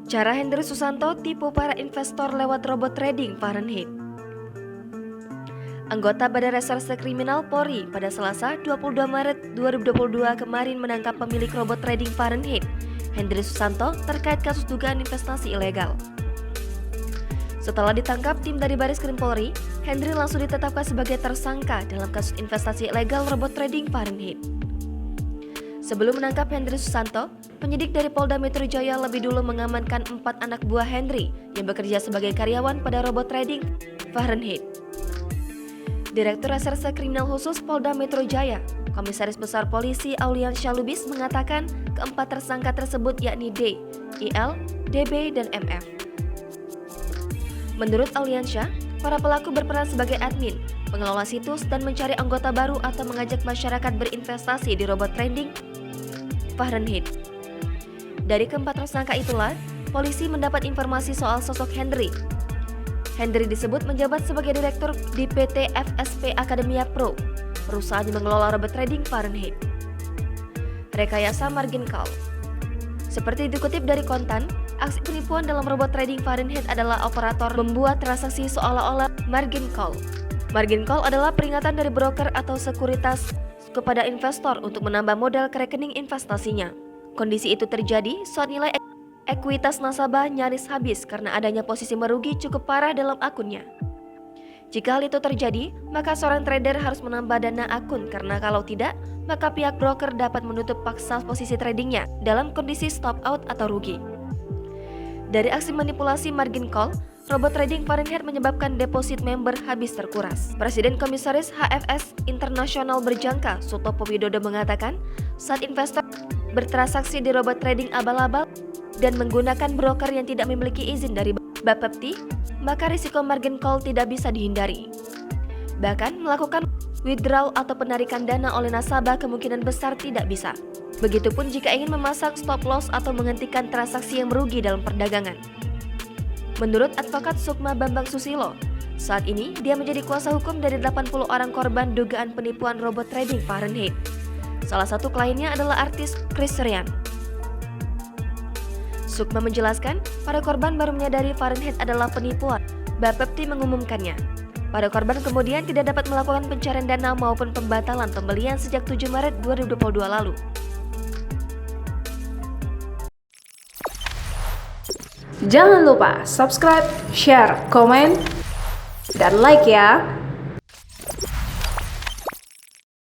Cara Hendry Susanto tipu para investor lewat robot trading Fahrenheit. Anggota Badan Reserse Kriminal Polri pada Selasa 22 Maret 2022 kemarin menangkap pemilik robot trading Fahrenheit, Hendry Susanto, terkait kasus dugaan investasi ilegal. Setelah ditangkap tim dari Baris Krim Polri, Hendry langsung ditetapkan sebagai tersangka dalam kasus investasi ilegal robot trading Fahrenheit. Sebelum menangkap Hendry Susanto, penyidik dari Polda Metro Jaya lebih dulu mengamankan 4 anak buah Hendry yang bekerja sebagai karyawan pada robot trading Fahrenheit. Direktur Reserse Kriminal Khusus Polda Metro Jaya, Komisaris Besar Polisi Auliansyah Lubis mengatakan keempat tersangka tersebut yakni D, IL, DB, dan MF. Menurut Auliansyah, para pelaku berperan sebagai admin, pengelola situs, dan mencari anggota baru atau mengajak masyarakat berinvestasi di robot trading Fahrenheit. Dari keempat tersangka itulah, polisi mendapat informasi soal sosok Hendry. Hendry disebut menjabat sebagai direktur di PT FSP Academia Pro, perusahaan yang mengelola robot trading Fahrenheit. Rekayasa margin call. Seperti dikutip dari Kontan, aksi penipuan dalam robot trading Fahrenheit adalah operator membuat transaksi seolah-olah margin call. Margin call adalah peringatan dari broker atau sekuritas kepada investor untuk menambah modal ke rekening investasinya. Kondisi itu terjadi saat nilai ekuitas nasabah nyaris habis karena adanya posisi merugi cukup parah dalam akunnya. Jika hal itu terjadi, maka seorang trader harus menambah dana akun karena kalau tidak, maka pihak broker dapat menutup paksa posisi tradingnya dalam kondisi stop out atau rugi. Dari aksi manipulasi margin call, robot trading Fahrenheit menyebabkan deposit member habis terkuras. Presiden Komisaris HFS Internasional Berjangka Sutopo Widodo mengatakan, saat investor bertransaksi di robot trading abal-abal dan menggunakan broker yang tidak memiliki izin dari Bapepti, maka risiko margin call tidak bisa dihindari. Bahkan melakukan withdrawal atau penarikan dana oleh nasabah kemungkinan besar tidak bisa. Begitupun jika ingin memasang stop loss atau menghentikan transaksi yang merugi dalam perdagangan. Menurut advokat Sukma Bambang Susilo, saat ini dia menjadi kuasa hukum dari 80 orang korban dugaan penipuan robot trading Fahrenheit. Salah satu kliennya adalah artis Chris Ryan. Sukma menjelaskan, para korban baru menyadari Fahrenheit adalah penipuan. Bapepti mengumumkannya. Para korban kemudian tidak dapat melakukan pencarian dana maupun pembatalan pembelian sejak 7 Maret 2022 lalu. Jangan lupa subscribe, share, komen, dan like ya!